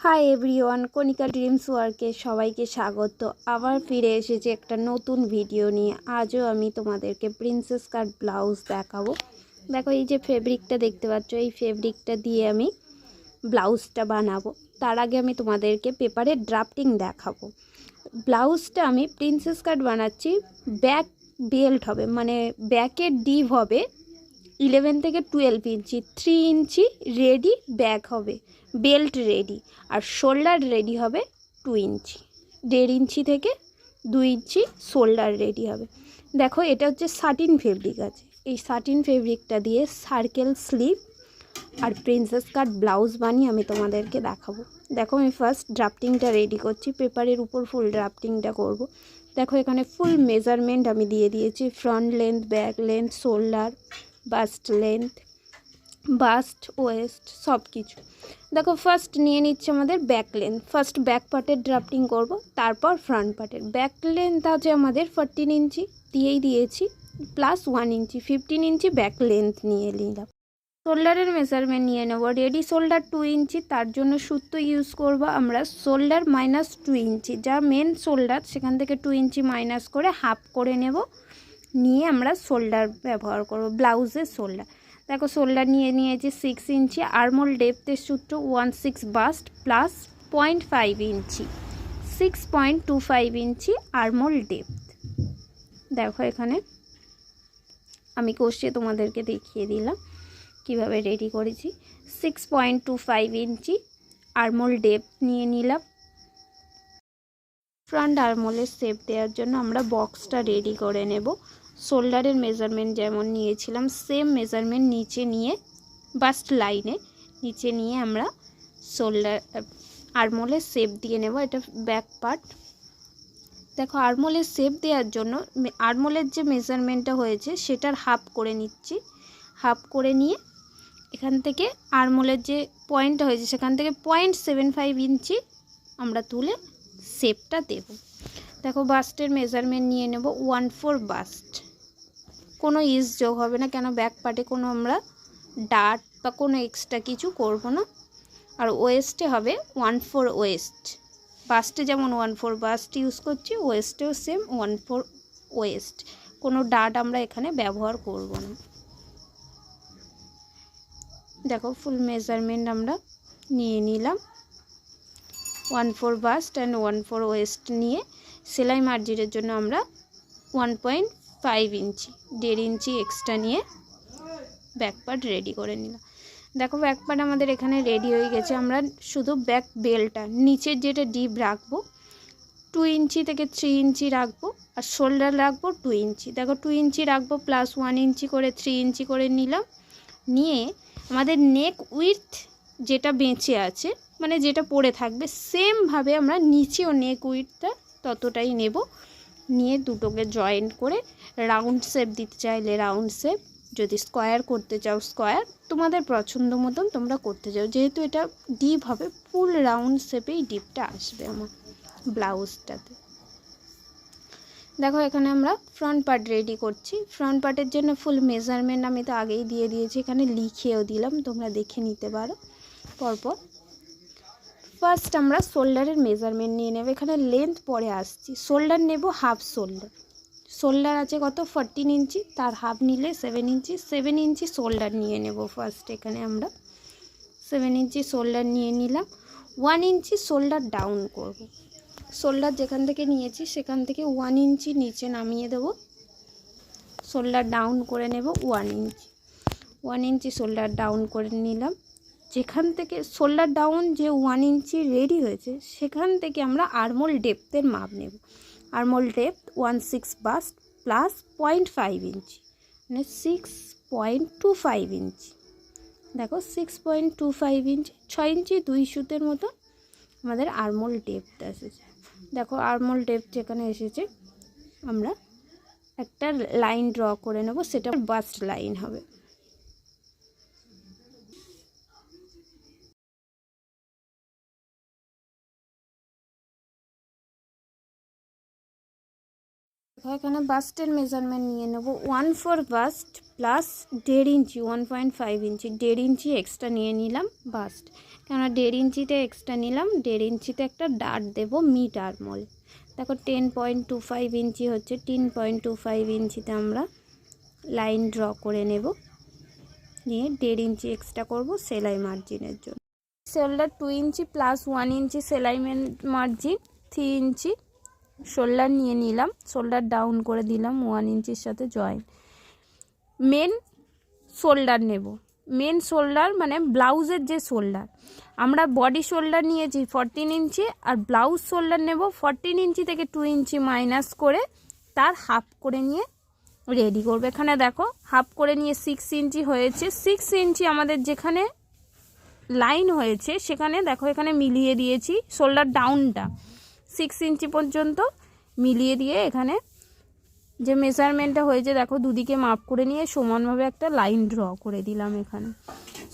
Hi everyone, কণিকা dreams ওয়ার্কে সবাইকে স্বাগত। আবার ফিরে এসেছি একটা নতুন ভিডিও নিয়ে। আজও আমি তোমাদেরকে প্রিন্সেস কাট ব্লাউজ দেখাবো। দেখো, এই যে ফেব্রিকটা দেখতে পাচ্ছ, এই ফেব্রিকটা দিয়ে আমি ব্লাউজটা বানাবো। তার আগে আমি তোমাদেরকে পেপারের ড্রাফটিং দেখাবো। ব্লাউজটা আমি প্রিন্সেস কাট বানাচ্ছি। ব্যাক বেল্ট হবে, মানে ব্যাকের ডিপ হবে 11 থেকে 12 ইঞ্চি, 3 ইঞ্চি রেডি ব্যাক হবে, বেল্ট রেডি। আর শোল্ডার রেডি হবে 2 ইঞ্চি, 1.5 ইঞ্চি থেকে 2 ইঞ্চি শোল্ডার রেডি হবে। দেখো, এটা হচ্ছে সাটিন ফেব্রিক আছে। এই সাটিন ফেব্রিকটা দিয়ে সার্কেল স্লিভ আর প্রিন্সেস কাট ব্লাউজ বানিয়ে আমি তোমাদেরকে দেখাবো। দেখো, আমি ফার্স্ট ড্রাফটিংটা রেডি করছি, পেপারের উপর ফুল ড্রাফটিংটা করব। দেখো, এখানে ফুল মেজারমেন্ট আমি দিয়ে দিয়েছি, front length, back length, shoulder, bust length, bust, waist, সব কিছু। দেখো, ফার্স্ট নিয়ে নিচ্ছে আমাদের ব্যাক লেন্থ। ফার্স্ট ব্যাক পার্টের ড্রাফটিং করব, তারপর ফ্রন্ট পার্টের। ব্যাক লেন্থ আছে আমাদের 14 ইঞ্চি, দিয়েছি প্লাস 1 ইঞ্চি, 15 ইঞ্চি ব্যাক লেন্থ নিয়ে নিলাম। শোল্ডারের মেজারমেন্ট নিয়ে নেব। রেডি শোল্ডার 2 ইঞ্চি, তার জন্য সূত্র ইউজ করব আমরা শোল্ডার মাইনাস 2 ইঞ্চি। যা মেন শোল্ডার সেখান থেকে 2 ইঞ্চি মাইনাস করে হাফ করে নেব, নিয়ে আমরা শোল্ডার ব্যবহার করব, ব্লাউজের শোল্ডার। দেখো, শোল্ডার নিয়েছি 6 ইঞ্চি। আর্মহোল ডেপথের সূত্র 16 বাস্ট প্লাস 0.5 ইঞ্চি, 6.25 ইঞ্চি আর্মহোল ডেপথ। দেখো, এখানে আমি কষিয়ে তোমাদেরকে দেখিয়ে দিলাম কিভাবে রেডি করেছি। 6.25 ইঞ্চি আর্মহোল ডেপথ নিয়ে নিলাম। ফ্রন্ট আর্মহোলের শেপ দেওয়ার জন্য আমরা বক্সটা রেডি করে নেব। শোল্ডারের মেজারমেন্ট যেমন নিয়েছিলাম সেম মেজারমেন্ট নিচে নিয়ে, বাস্ট লাইনে নিচে নিয়ে আমরা শোল্ডার আর্মহোলের শেপ দিয়ে নেব। এটা ব্যাক পার্ট। দেখো, আর্মহোলের শেপ দেওয়ার জন্য আর্মহোলের যে মেজারমেন্টটা হয়েছে সেটার হাফ করে নিচ্ছি। হাফ করে নিয়ে এখান থেকে আর্মহোলের যে পয়েন্টটা হয়েছে সেখান থেকে 0.75 ইঞ্চি আমরা তুলে শেপটা দেব। দেখো, বাস্টের মেজারমেন্ট নিয়ে নেব 1/4 বাস্ট। কোনো ইজ যোগ হবে না, কেন ব্যাক পার্টে কোনো আমরা ডাট বা কোনো এক্সট্রা কিছু করব না। আর ওয়েস্টে হবে 1/4 ওয়েস্ট। বাস্টে যেমন 1/4 বাস্ট ইউজ করছি, ওয়েস্টেও সেম 1/4 ওয়েস্ট। কোনো ডাট আমরা এখানে ব্যবহার করব না। দেখো, ফুল মেজারমেন্ট আমরা নিয়ে নিলাম। 1/4 বাস্ট অ্যান্ড 1/4 ওয়েস্ট নিয়ে সেলাই মার্জিনের জন্য আমরা 1.5 ইঞ্চি, 1.5 ইঞ্চি এক্সট্রা নিয়ে ব্যাক পার্ট রেডি করে নিলাম। দেখো, ব্যাক পার্ট আমাদের এখানে রেডি হয়ে গেছে। আমরা শুধু ব্যাক বেলটা নিচের যেটা ডিপ রাখবো 2 ইঞ্চি থেকে 3 ইঞ্চি রাখবো, আর শোল্ডার রাখবো 2 ইঞ্চি। দেখো, 2 ইঞ্চি রাখবো প্লাস 1 ইঞ্চি করে 3 ইঞ্চি করে নিলাম। নিয়ে আমাদের নেক উইথ যেটা বেঁচে আছে, মানে যেটা পড়ে থাকবে, সেমভাবে আমরা নিচেও নেক উইথটা ততটাই নেব। নিয়ে দুটোকে জয়েন্ট করে রাউন্ড শেপ দিতে চাইলে রাউন্ড শেপ, যদি স্কোয়ার করতে চাও স্কোয়ার, তোমাদের পছন্দ মতন তোমরা করতে চাও। যেহেতু এটা ডিপ হবে, ফুল রাউন্ড শেপেই ডিপটা আসবে আমার ব্লাউজটাতে। দেখো, এখানে আমরা ফ্রন্ট পার্ট রেডি করছি। ফ্রন্ট পার্টের জন্য ফুল মেজারমেন্ট আমি তো আগেই দিয়ে দিয়েছি, এখানে লিখেও দিলাম, তোমরা দেখে নিতে পারো পরপর। ফার্স্ট আমরা শোল্ডারের মেজারমেন্ট নিয়ে নেব। এখানে লেন্থ পরে আসছি। শোল্ডার নেব হাফ শোল্ডার। শোল্ডার আছে কত 14 ইঞ্চি, তার হাফ নিলে 7 ইঞ্চি। 7 ইঞ্চি শোল্ডার নিয়ে নেব ফার্স্ট। এখানে আমরা 7 ইঞ্চি শোল্ডার নিয়ে নিলাম। 1 ইঞ্চি শোল্ডার ডাউন করব। শোল্ডার যেখান থেকে নিয়েছি সেখান থেকে 1 ইঞ্চি নিচে নামিয়ে দেব। শোল্ডার ডাউন করে নেব 1 ইঞ্চি। 1 ইঞ্চি শোল্ডার ডাউন করে নিলাম। যেখান থেকে শোল্ডার ডাউন যে 1 ইঞ্চি রেডি হয়েছে সেখান থেকে আমরা আর্মহোল ডেপথের মাপ নেব। আর্মহোল ডেপথ 16 বাস্ট প্লাস 0.5 ইঞ্চি, মানে 6.25 ইঞ্চি। দেখো, 6.25 ইঞ্চি, 6 ইঞ্চি 2 সুতের মতো আমাদের আর্মহোল ডেপথ এসেছে। দেখো, আর্মহোল ডেপথ যেখানে এসেছে আমরা একটা লাইন ড্র করে নেব, সেটা বাস্ট লাইন হবে। দেখো এখানে বাস্টের মেজারমেন্ট নিয়ে নেব 1/4 বাস্ট প্লাস 1.5 ইঞ্চি 1.5 ইঞ্চি 1.5 ইঞ্চি এক্সট্রা নিয়ে নিলাম বাস্ট, কেননা 1.5 ইঞ্চিতে এক্সট্রা নিলাম। 1.5 ইঞ্চিতে একটা ডাট দেব মিড আর্মহোল। দেখো 10.25 ইঞ্চি হচ্ছে, 10.25 ইঞ্চিতে আমরা লাইন ড্র করে নেব, নিয়ে 1.5 ইঞ্চি এক্সট্রা করব সেলাই মার্জিনের জন্য। শোল্ডার 2 ইঞ্চি প্লাস 1 ইঞ্চি সেলাই মার্জিন, 3 ইঞ্চি শোল্ডার নিয়ে নিলাম, শোল্ডার ডাউন করে দিলাম 1 ইঞ্চির সাথে জয়েন। মেন শোল্ডার নেব, মেন শোল্ডার মানে ব্লাউজের যে শোল্ডার, আমরা বডি শোল্ডার নিয়েছি 14 ইঞ্চি আর ব্লাউজ শোল্ডার নেব 14 ইঞ্চি থেকে 2 ইঞ্চি মাইনাস করে তার হাফ করে নিয়ে রেডি করবে। এখানে দেখো হাফ করে নিয়ে 6 ইঞ্চি হয়েছে, 6 ইঞ্চি আমাদের যেখানে লাইন হয়েছে সেখানে দেখো এখানে মিলিয়ে দিয়েছি শোল্ডার ডাউনটা 6 ইঞ্চি পর্যন্ত মিলিয়ে দিয়ে এখানে যে মেজারমেন্টটা হয়েছে দেখো দুদিকে মাপ করে নিয়ে সমানভাবে একটা লাইন ড্র করে দিলাম। এখানে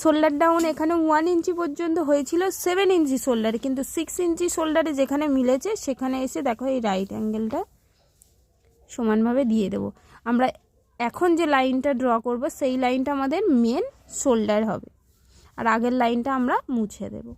শোল্ডার ডাউন এখানে 1 ইঞ্চি পর্যন্ত হয়েছিল 7 ইঞ্চি শোল্ডারে, কিন্তু 6 ইঞ্চি শোল্ডারে যেখানে মিলেছে সেখানে এসে দেখো এই রাইট অ্যাঙ্গেলটা সমানভাবে দিয়ে দেব। আমরা এখন যে লাইনটা ড্র করব সেই লাইনটা আমাদের মেন শোল্ডার হবে, আর আগের লাইনটা আমরা মুছে দেব।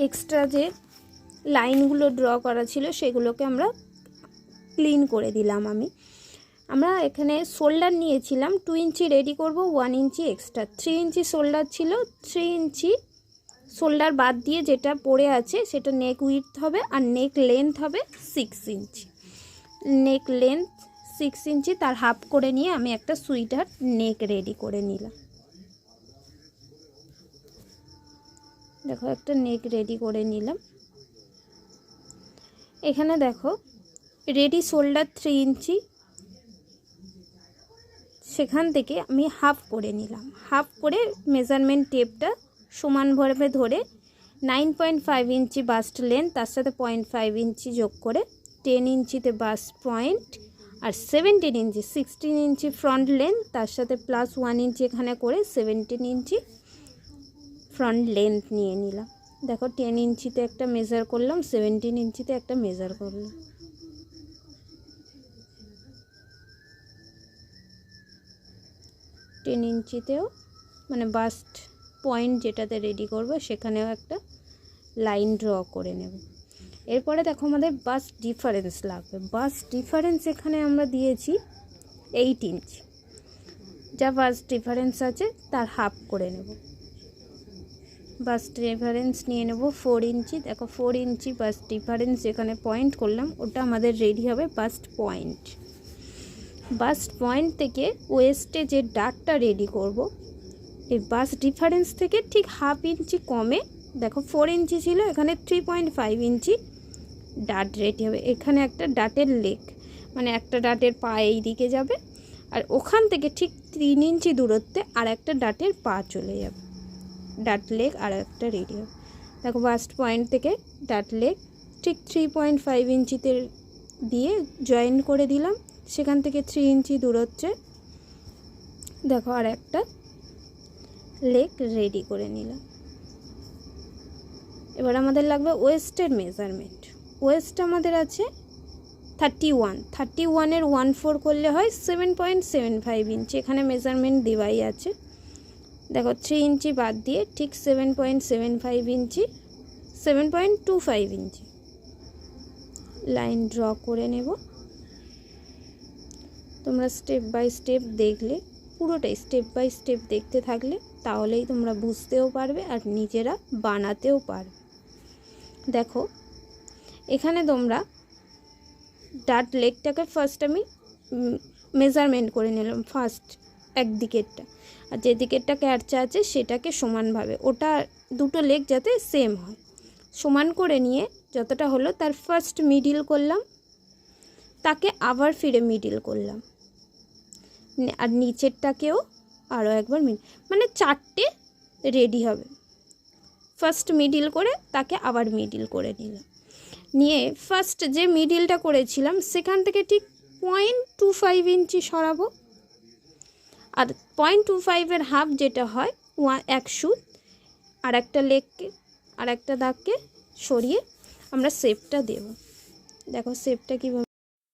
এক্সট্রা যে লাইনগুলো ড্র করা ছিল সেগুলোকে আমরা ক্লিন করে দিলাম। আমরা এখানে শোল্ডার নিয়েছিলাম 2 ইঞ্চি রেডি করব, 1 ইঞ্চি এক্সট্রা 3 ইঞ্চি শোল্ডার ছিল, 3 ইঞ্চি শোল্ডার বাদ দিয়ে যেটা পড়ে আছে সেটা নেক উইডথ হবে আর নেক লেন্থ হবে 6 ইঞ্চি। নেক লেন্থ 6 ইঞ্চি তার হাফ করে নিয়ে আমি একটা সুইটার নেক রেডি করে নিলাম। দেখো একটা নেক রেডি করে নিলাম। এখানে দেখো রেডি শোল্ডার 3 ইঞ্চি, সেখান থেকে আমি হাফ করে নিলাম। হাফ করে মেজারমেন্ট টেপটা সমানভাবে ধরে 9.5 ইঞ্চি বাস্ট লেন্থ, তার সাথে 0.5 ইঞ্চি যোগ করে 10 ইঞ্চিতে বাস্ট পয়েন্ট, আর 17 ইঞ্চি 16 ইঞ্চি ফ্রন্ট লেন্থ, তার সাথে প্লাস 1 ইঞ্চি এখানে করে 17 ইঞ্চি ফ্রন্ট লেন্থ নিয়ে নিলাম। দেখো 10 ইঞ্চিতে একটা মেজার করলাম, 17 ইঞ্চিতে একটা মেজার করলাম। টেন ইঞ্চিতেও মানে বাস্ট পয়েন্ট যেটাতে রেডি করব সেখানেও একটা লাইন ড্র করে নেব। এরপরে দেখো আমাদের বাস্ট ডিফারেন্স লাগবে। বাস্ট ডিফারেন্স এখানে আমরা দিয়েছি 8 ইঞ্চি, যা বাস্ট ডিফারেন্স আছে তার হাফ করে নেব। বাস্ট ডিফারেন্স নিয়ে নেব 4 ইঞ্চি। দেখো 4 ইঞ্চি বাস্ট ডিফারেন্স যেখানে পয়েন্ট করলাম ওটা আমাদের রেডি হবে বাস্ট পয়েন্ট। বাস্ট পয়েন্ট থেকে ওয়েস্টে যে ডাটটা রেডি করব এই বাস্ট ডিফারেন্স থেকে ঠিক হাফ ইঞ্চি কমে, দেখো 4 ইঞ্চি ছিল এখানে 3.5 ইঞ্চি ডাট রেডি হবে। এখানে একটা ডাটের লেগ মানে একটা ডাটের পা এই দিকে যাবে, আর ওখান থেকে ঠিক 3 ইঞ্চি দূরত্বে আর একটা ডাটের পা চলে যাবে, ডাট লেগ আর একটা রেডি হবে। দেখো বাস্ট পয়েন্ট থেকে ডাট লেগ ঠিক 3.5 ইঞ্চিতে দিয়ে জয়েন করে দিলাম, সেখান থেকে 3 ইঞ্চি দূরত্বে দেখো আর একটা লেগ রেডি করে নিলাম। এবার আমাদের লাগবে ওয়েস্টের মেজারমেন্ট। ওয়েস্ট আমাদের আছে 31 এর 1/4 করলে হয় 7.75 ইঞ্চি। এখানে মেজারমেন্ট দেওয়াই আছে। দেখো 3 ইঞ্চি বাদ দিয়ে ঠিক 7.75 ইঞ্চি 7.25 ইঞ্চি লাইন ড্র করে নেব। তোমরা স্টেপ বাই স্টেপ দেখলে পুরোটাই স্টেপ বাই স্টেপ দেখতে থাকলে তাহলেই তোমরা বুঝতেও পারবে আর নিজেরা বানাতেও পারবে। দেখো এখানে তোমরা ডার্ট লেগটাকে ফার্স্ট আমি মেজারমেন্ট করে নিলাম, ফার্স্ট একদিকেরটা, আর যে দিকেরটা ক্যারচা আছে সেটাকে সমানভাবে, ওটা দুটো লেগ যাতে সেম হয় সমান করে নিয়ে যতটা হলো তার ফার্স্ট মিডিল করলাম, তাকে আবার ফিরে মিডিল করলাম, আর নিচেরটাকেও আরও একবার মানে 4টে রেডি হবে। ফার্স্ট মিডিল করে তাকে আবার মিডিল করে নিলাম, নিয়ে ফার্স্ট যে মিডিলটা করেছিলাম সেখান থেকে ঠিক 0.25 ইঞ্চি সরাবো, আর 0.25-এর হাফ যেটা হয় 1 সুত আর একটা লেগকে আর একটা দাগকে সরিয়ে আমরা শেপটা দেব। দেখো শেপটা কীভাবে,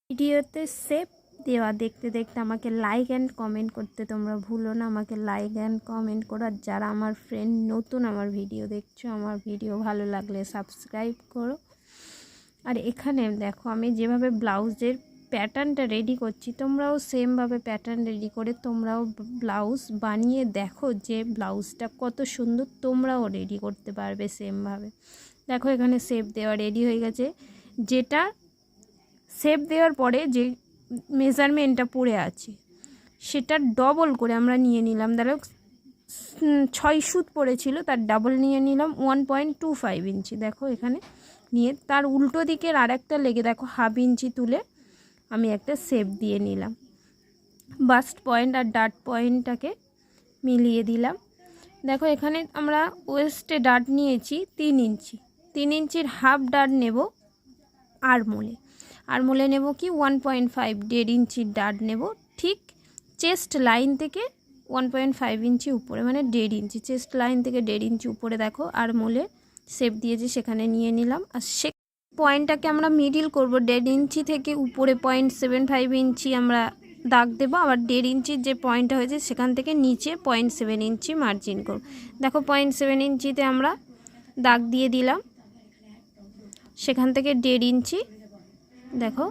ভিডিওতে শেপ দেওয়া দেখতে দেখতে আমাকে লাইক অ্যান্ড কমেন্ট করতে তোমরা ভুলো না, আমাকে লাইক অ্যান্ড কমেন্ট করো। আর যারা আমার ফ্রেন্ড নতুন আমার ভিডিও দেখছো, আমার ভিডিও ভালো লাগলে সাবস্ক্রাইব করো। আর এখানে দেখো আমি যেভাবে ব্লাউজের প্যাটার্নটা রেডি করছি, তোমরাও সেমভাবে প্যাটার্ন রেডি করে তোমরাও ব্লাউজ বানিয়ে দেখো যে ব্লাউজটা কত সুন্দর, তোমরাও রেডি করতে পারবে সেমভাবে। দেখো এখানে শেপ দেওয়া রেডি হয়ে গেছে, যেটা শেপ দেওয়ার পরে যে মেজারমেন্টটা পড়ে আছে সেটা ডবল করে আমরা নিয়ে নিলাম। দেখো 6 সুত পড়েছিল, তার ডাবল নিয়ে নিলাম 1.25 ইঞ্চি। দেখো এখানে নিয়ে তার উল্টো দিকের আরেকটা লেগে দেখো হাফ ইঞ্চি তুলে আমি একটা শেপ দিয়ে নিলাম, বাস্ট পয়েন্ট আর ডার্ট পয়েন্টটাকে মিলিয়ে দিলাম। দেখো এখানে আমরা ওয়েস্টে ডার্ট নিয়েছি 3 ইঞ্চি, 3 ইঞ্চির হাফ ডার্ট নেব আরমোলে নেব কি 1.5, 1.5 ইঞ্চির ডার্ট নেব ঠিক চেস্ট লাইন থেকে 1.5 ইঞ্চি উপরে, মানে 1.5 ইঞ্চি, চেস্ট লাইন থেকে 1.5 ইঞ্চি উপরে দেখো আরমোলে শেপ দিয়েছি সেখানে নিয়ে নিলাম। আর সে পয়েন্টটাকে আমরা মিডিল করব, 1.5 ইঞ্চি থেকে উপরে 0.75 ইঞ্চি আমরা দাগ দেবো, আবার 1.5 ইঞ্চির যে পয়েন্টটা হয়েছে সেখান থেকে নিচে 0.7 ইঞ্চি মার্জিন করব। দেখো 0.7 ইঞ্চিতে আমরা দাগ দিয়ে দিলাম, সেখান থেকে 1.5 ইঞ্চি, দেখো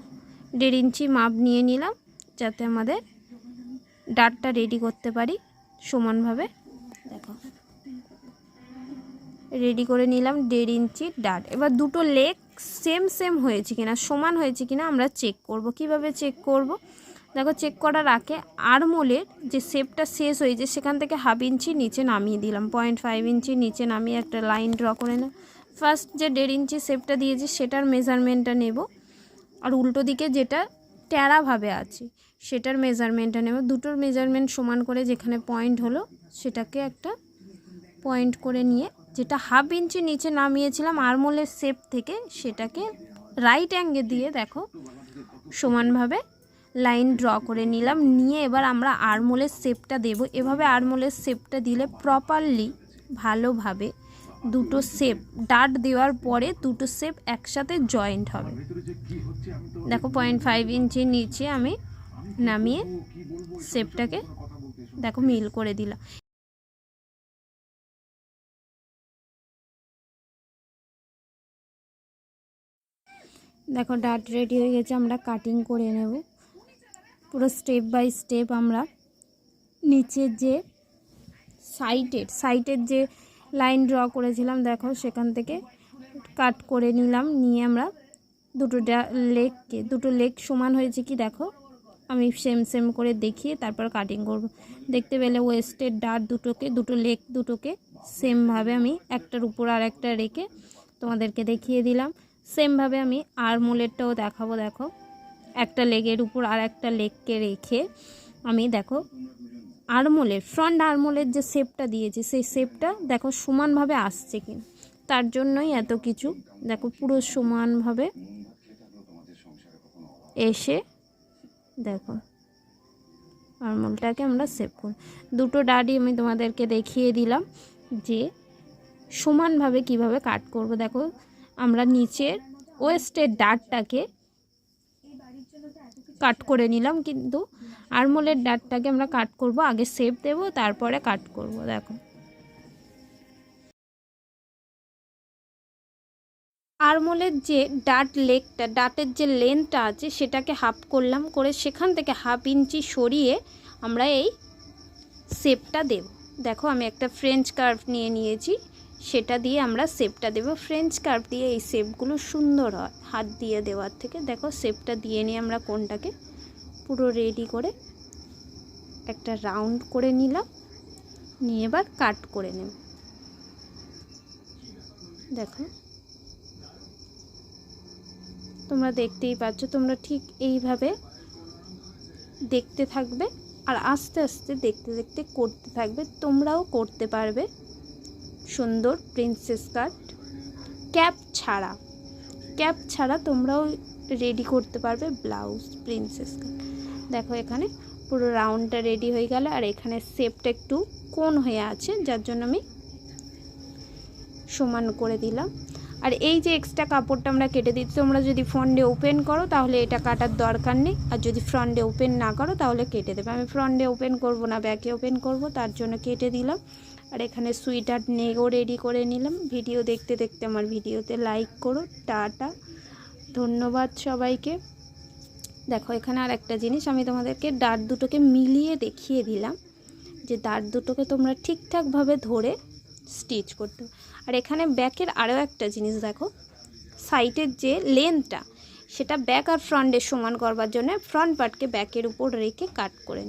1.5 ইঞ্চি মাপ নিয়ে নিলাম যাতে আমাদের ডার্টটা রেডি করতে পারি সমানভাবে। দেখো রেডি করে নিলাম 1.5 ইঞ্চি ডার্ট। এবার দুটো লেগ সেম হয়েছে কিনা, সমান হয়েছে কিনা আমরা চেক করব। কিভাবে চেক করব? দেখো চেক করার আগে আরমোলের যে শেপটা শেষ হয়েছে সেখান থেকে হাফ ইঞ্চি নিচে নামিয়ে দিলাম, 0.5 ইঞ্চি নিচে নামিয়ে একটা লাইন ড্র করে না। ফার্স্ট যে 1.5 ইঞ্চি শেপটা দিয়েছি সেটার মেজারমেন্টটা নেব, আর উল্টো দিকে যেটা ট্যাড়াভাবে আছে সেটার মেজারমেন্টটা নেব। দুটোর মেজারমেন্ট সমান করে যেখানে পয়েন্ট হলো সেটাকে একটা পয়েন্ট করে নিয়ে যেটা হাফ ইঞ্চি নিচে নামিয়েছিলাম আরমোলের শেপ থেকে সেটাকে রাইট অ্যাঙ্গেল দিয়ে দেখো সমানভাবে লাইন ড্র করে নিলাম। নিয়ে এবার আমরা আরমোলের শেপটা দেব। এভাবে আরমোলের শেপটা দিলে প্রপারলি ভালোভাবে দুটো শেপ ডার্ট দেওয়ার পরে দুটো শেপ একসাথে জয়েন্ট হবে। দেখো 0.5 ইঞ্চি নিচে আমি নামিয়ে শেপটাকে দেখো মিল করে দিলাম। দেখো ডার্ট রেডি হয়ে গেছে, আমরা কাটিং করে নেব পুরো স্টেপ বাই স্টেপ। আমরা নিচের যে সাইডের যে লাইন ড্র করেছিলাম দেখো সেখান থেকে কাট করে নিলাম, নিয়ে আমরা দুটো লেগ সমান হয়েছে কি দেখো আমি সেম করে দেখিয়ে তারপর কাটিং করব। দেখতে পেলে ওয়েস্টের ডার্ট দুটো লেগ দুটোকে সেমভাবে আমি একটার উপর আর একটা রেখে তোমাদেরকে দেখিয়ে দিলাম। সেমভাবে আমি আরমোলেরটাও দেখাবো। দেখো একটা লেগের উপর আর একটা লেগকে রেখে আমি দেখো আরমোলের ফ্রন্ট আরমোলের যে শেপটা দিয়েছি সেই শেপটা দেখো সমানভাবে আসছে কি, তার জন্যই এত কিছু। দেখো পুরো সমানভাবে এসে দেখো আরমোলটাকে আমরা শেপ করি। দুটো ডার্টই আমি তোমাদেরকে দেখিয়ে দিলাম যে সমানভাবে কিভাবে কাট করব। দেখো আমরা নিচের ওয়েস্টের ডার্টটাকে কাট করে নিলাম, কিন্তু আরমোলের ডার্টটাকে আমরা কাট করব আগে, শেপ দেব তারপরে কাট করব। দেখো আরমোলের যে ডার্টের যে লেন্থটা আছে সেটাকে হাফ করলাম, করে সেখান থেকে হাফ ইঞ্চি সরিয়ে আমরা এই শেপটা দেব। দেখো আমি একটা ফ্রেঞ্চ কার্ভ নিয়ে নিয়েছি, সেটা দিয়ে আমরা শেপটা দেব। ফ্রেঞ্চ কার্ভ দিয়ে এই শেপগুলো সুন্দর হয় হাত দিয়ে দেওয়ার থেকে। দেখো শেপটা দিয়ে নিয়ে আমরা কোনটাকে পুরো রেডি করে একটা রাউন্ড করে নিলাম, নিয়ে এবার কাট করে নেব। দেখো তোমরা দেখতেই পাচ্ছ, তোমরা ঠিক এইভাবে দেখতে থাকবে আর আস্তে আস্তে দেখতে দেখতে করতে থাকবে। তোমরাও করতে পারবে সুন্দর প্রিন্সেস কাট ক্যাপ ছাড়া তোমরাও রেডি করতে পারবে ব্লাউজ প্রিন্সেস কাট। দেখো এখানে পুরো রাউন্ডটা রেডি হয়ে গেল, আর এখানে শেপটা একটু কোণ হয়ে আছে, যার জন্য আমি সমান করে দিলাম। আর এই যে এক্সট্রা কাপড়টা আমরা কেটে দিচ্ছি, তোমরা যদি ফ্রন্টে ওপেন করো তাহলে এটা কাটার দরকার নেই, আর যদি ফ্রন্টে ওপেন না করো তাহলে কেটে দেবে। আমি ফ্রন্টে ওপেন করব না, ব্যাকে ওপেন করব, তার জন্য কেটে দিলাম। আর এখানে সুইটার নেকও রেডি করে নিলাম। ভিডিও দেখতে দেখতে আমার ভিডিওতে লাইক করো। টাটা, ধন্যবাদ সবাইকে। দেখো এখানে আর একটা জিনিস আমি তোমাদেরকে ডাট দুটোকে মিলিয়ে দেখিয়ে দিলাম, যে ডাট দুটোকে তোমরা ঠিকঠাকভাবে ধরে স্টিচ করতে। আর এখানে ব্যাকের আরও একটা জিনিস দেখো, সাইডের যে লেন্থটা সেটা ব্যাক আর ফ্রন্টের সমান করবার জন্য ফ্রন্ট পার্টকে ব্যাকের উপর রেখে কাট করে